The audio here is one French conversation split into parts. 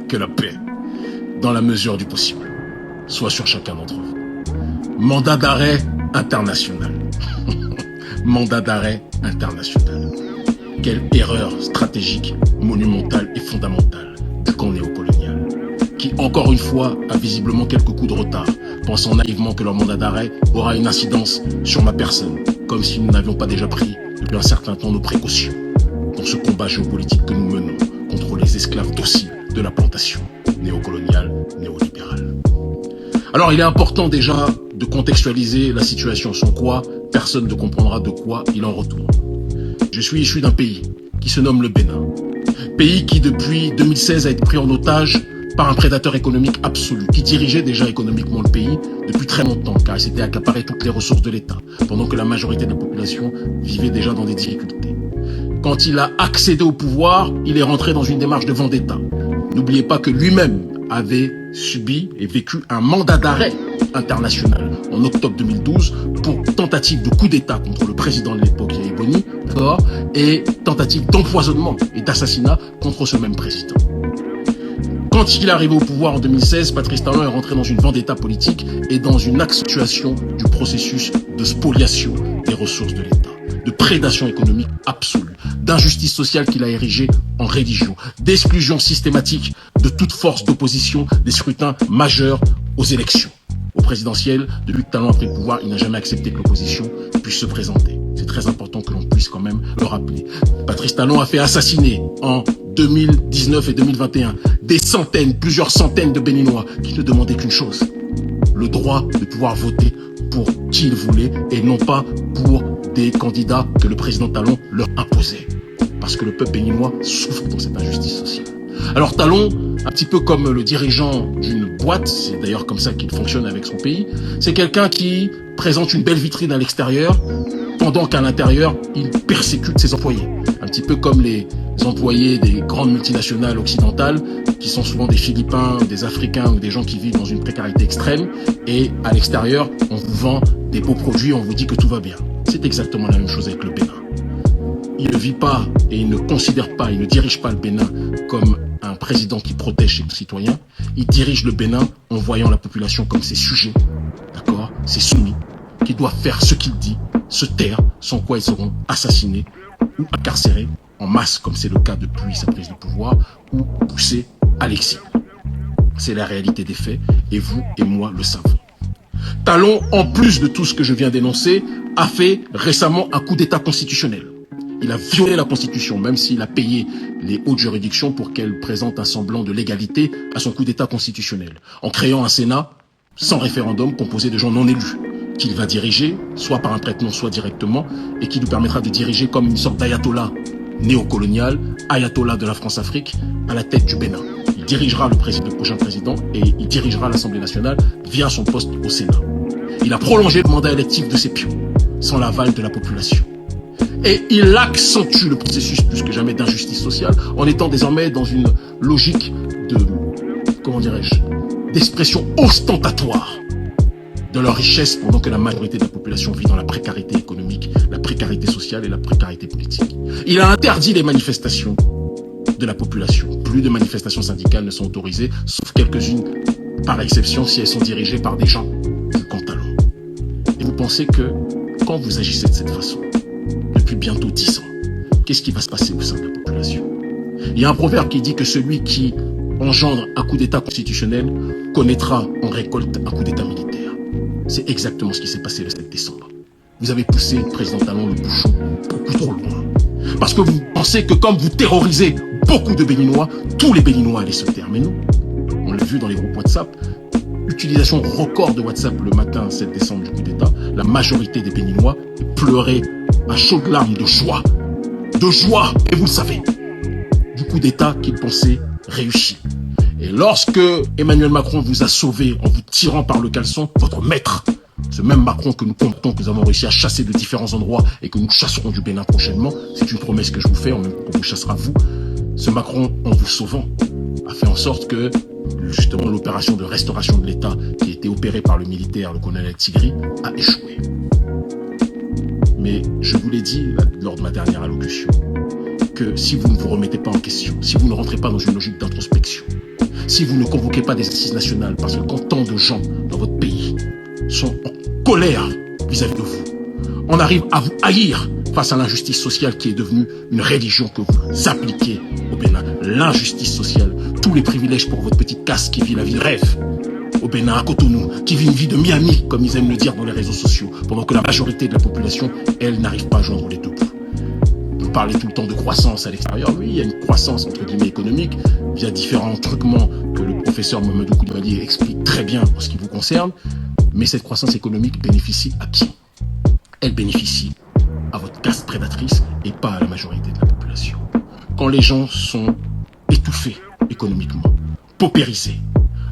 Que la paix, dans la mesure du possible, soit sur chacun d'entre vous. Mandat d'arrêt international. Mandat d'arrêt international. Quelle erreur stratégique, monumentale et fondamentale du camp néocolonial, qui encore une fois a visiblement quelques coups de retard, pensant naïvement que leur mandat d'arrêt aura une incidence sur ma personne, comme si nous n'avions pas déjà pris depuis un certain temps nos précautions dans ce combat géopolitique que nous menons contre les esclaves dociles de la plantation néocoloniale, néolibérale. Alors il est important déjà de contextualiser la situation, sans quoi personne ne comprendra de quoi il en retourne. Je suis issu d'un pays qui se nomme le Bénin. Pays qui depuis 2016 a été pris en otage par un prédateur économique absolu, qui dirigeait déjà économiquement le pays depuis très longtemps, car il s'était accaparé toutes les ressources de l'État, pendant que la majorité de la population vivait déjà dans des difficultés. Quand il a accédé au pouvoir, il est rentré dans une démarche de vendetta. N'oubliez pas que lui-même avait subi et vécu un mandat d'arrêt international en octobre 2012 pour tentative de coup d'État contre le président de l'époque, Yahya Boni, et tentative d'empoisonnement et d'assassinat contre ce même président. Quand il est arrivé au pouvoir en 2016, Patrice Talon est rentré dans une vendetta politique et dans une accentuation du processus de spoliation des ressources de l'État, de prédation économique absolue, d'injustice sociale qu'il a érigée en religion, d'exclusion systématique de toute force d'opposition des scrutins majeurs aux élections. Au présidentiel, depuis que Talon a pris le pouvoir, il n'a jamais accepté que l'opposition puisse se présenter. C'est très important que l'on puisse quand même le rappeler. Patrice Talon a fait assassiner en 2019 et 2021 des centaines, plusieurs centaines de Béninois qui ne demandaient qu'une chose: le droit de pouvoir voter pour qui il voulait et non pas pour des candidats que le président Talon leur imposait. Parce que le peuple béninois souffre dans cette injustice sociale. Alors Talon, un petit peu comme le dirigeant d'une boîte, c'est d'ailleurs comme ça qu'il fonctionne avec son pays, c'est quelqu'un qui présente une belle vitrine à l'extérieur, pendant qu'à l'intérieur, il persécute ses employés. Un petit peu comme les employés des grandes multinationales occidentales, qui sont souvent des Philippins, des Africains ou des gens qui vivent dans une précarité extrême, et à l'extérieur, on vous vend des beaux produits, on vous dit que tout va bien. C'est exactement la même chose avec le Bénin. Il ne vit pas et il ne considère pas, il ne dirige pas le Bénin comme un président qui protège ses citoyens. Il dirige le Bénin en voyant la population comme ses sujets, d'accord, ses soumis, qui doivent faire ce qu'il dit, se taire, sans quoi ils seront assassinés ou incarcérés en masse, comme c'est le cas depuis sa prise de pouvoir, ou poussés à l'exil. C'est la réalité des faits, et vous et moi le savons. Talon, en plus de tout ce que je viens d'énoncer, a fait récemment un coup d'État constitutionnel. Il a violé la Constitution, même s'il a payé les hautes juridictions pour qu'elles présentent un semblant de légalité à son coup d'État constitutionnel, en créant un Sénat sans référendum composé de gens non élus, qu'il va diriger, soit par un prête-nom, soit directement, et qui lui permettra de diriger comme une sorte d'ayatollah néocolonial, ayatollah de la France-Afrique, à la tête du Bénin. Il dirigera le prochain président et il dirigera l'Assemblée nationale via son poste au Sénat. Il a prolongé le mandat électif de ses pions, sans l'aval de la population. Et il accentue le processus plus que jamais d'injustice sociale en étant désormais dans une logique de, comment dirais-je, d'expression ostentatoire de leur richesse pendant que la majorité de la population vit dans la précarité économique, la précarité sociale et la précarité politique. Il a interdit les manifestations de la population. Plus de manifestations syndicales ne sont autorisées, sauf quelques-unes par exception si elles sont dirigées par des gens du camp Talon. Et vous pensez que quand vous agissez de cette façon, depuis bientôt 10 ans, qu'est-ce qui va se passer au sein de la population? Il y a un proverbe qui dit que celui qui engendre un coup d'État constitutionnel connaîtra en récolte un coup d'État militaire. C'est exactement ce qui s'est passé le 7 décembre. Vous avez poussé le président Talon le bouchon beaucoup trop loin. Parce que vous pensez que comme vous terrorisez beaucoup de Béninois, tous les Béninois allaient se taire. Mais non, on l'a vu dans les groupes WhatsApp, utilisation record de WhatsApp le matin 7 décembre du coup d'État, la majorité des Béninois pleuraient à chaudes larmes de joie, et vous le savez, du coup d'État qu'ils pensaient réussi. Et lorsque Emmanuel Macron vous a sauvé en vous tirant par le caleçon, votre maître, ce même Macron que nous comptons, que nous avons réussi à chasser de différents endroits et que nous chasserons du Bénin prochainement, c'est une promesse que je vous fais, en même temps qu'on vous chassera vous, ce Macron, en vous sauvant, a fait en sorte que justement l'opération de restauration de l'État qui a été opérée par le militaire, le colonel Tigri, a échoué. Mais je vous l'ai dit lors de ma dernière allocution, que si vous ne vous remettez pas en question, si vous ne rentrez pas dans une logique d'introspection, si vous ne convoquez pas des assises nationales, parce que quand tant de gens dans votre pays sont en colère vis-à-vis de vous, on arrive à vous haïr face à l'injustice sociale qui est devenue une religion que vous appliquez au Bénin. L'injustice sociale, tous les privilèges pour votre petite casse qui vit la vie de rêve au Bénin, à Cotonou, qui vit une vie de Miami, comme ils aiment le dire dans les réseaux sociaux, pendant que la majorité de la population, elle, n'arrive pas à joindre les deux bouts. Vous parlez tout le temps de croissance à l'extérieur. Oui, il y a une croissance, entre guillemets, économique, via différents truquements que le professeur Mamadou Koulibaly explique très bien en ce qui vous concerne. Mais cette croissance économique bénéficie à qui? Elle bénéficie à votre caste prédatrice et pas à la majorité de la population. Quand les gens sont étouffés économiquement, paupérisés,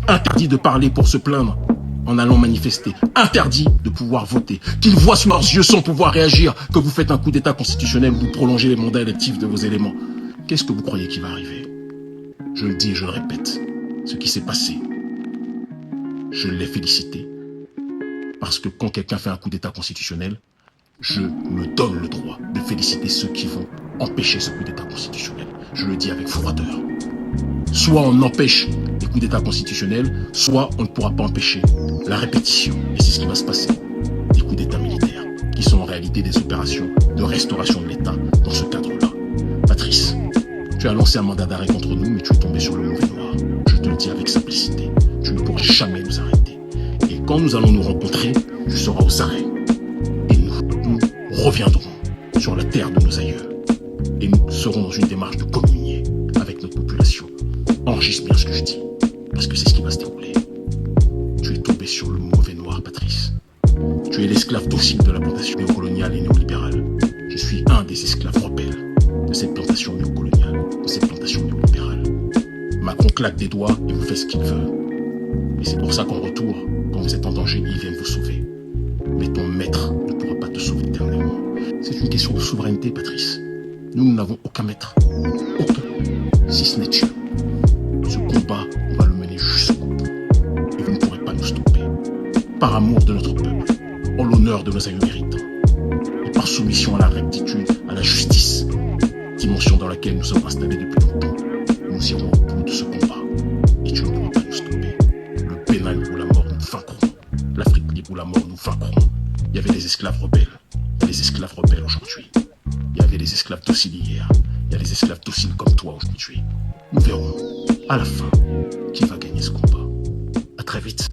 interdits de parler pour se plaindre en allant manifester, interdits de pouvoir voter, qu'ils voient sous leurs yeux sans pouvoir réagir que vous faites un coup d'état constitutionnel où vous prolongez les mandats électifs de vos éléments, qu'est-ce que vous croyez qui va arriver? Je le dis et je le répète, ce qui s'est passé, je l'ai félicité, parce que quand quelqu'un fait un coup d'état constitutionnel, je me donne le droit de féliciter ceux qui vont empêcher ce coup d'état constitutionnel. Je le dis avec froideur. Soit on empêche les coups d'état constitutionnels, soit on ne pourra pas empêcher la répétition. Et c'est ce qui va se passer. Des coups d'état militaires, qui sont en réalité des opérations de restauration de l'État dans ce cadre-là. Patrice, tu as lancé un mandat d'arrêt contre nous, mais tu es tombé sur le mauvais noir. Je te le dis avec simplicité. Tu ne pourras jamais nous arrêter. Et quand nous allons nous rencontrer, tu seras aux arrêts. Et nous reviendrons sur la terre de nos aïeux. Et nous serons dans une démarche de communier avec notre population. Enregistre bien ce que je dis, parce que c'est ce qui va se dérouler. Tu es tombé sur le mauvais noir, Patrice. Tu es l'esclave docile de la plantation néocoloniale et néolibérale. Je suis un des esclaves rebelles de cette plantation néocoloniale, de cette plantation néolibérale. Macron claque des doigts et vous fait ce qu'il veut. Et c'est pour ça qu'en retour, quand vous êtes en danger, ils viennent vous sauver. Mais ton maître ne pourra pas te sauver éternellement. C'est une question de souveraineté, Patrice. Nous n'avons aucun maître. Aucun. Si ce n'est Dieu. Ce combat, on va le mener jusqu'au bout. Et vous ne pourrez pas nous stopper. Par amour de notre peuple, en l'honneur de nos aïeux méritants, et par soumission à la rectitude, à la justice, dimension dans laquelle nous sommes installés depuis longtemps, nous irons au bout de ce combat. Et tu ne pourras pas nous stopper. Le Bénin libre ou la mort, nous vaincrons. L'Afrique libre ou la mort, nous vaincrons. Il y avait des esclaves rebelles. Il y a des esclaves rebelles aujourd'hui. Il y avait des esclaves dociles hier. Il y a des esclaves dociles comme toi aujourd'hui. Nous verrons à la fin qui va gagner ce combat. À très vite.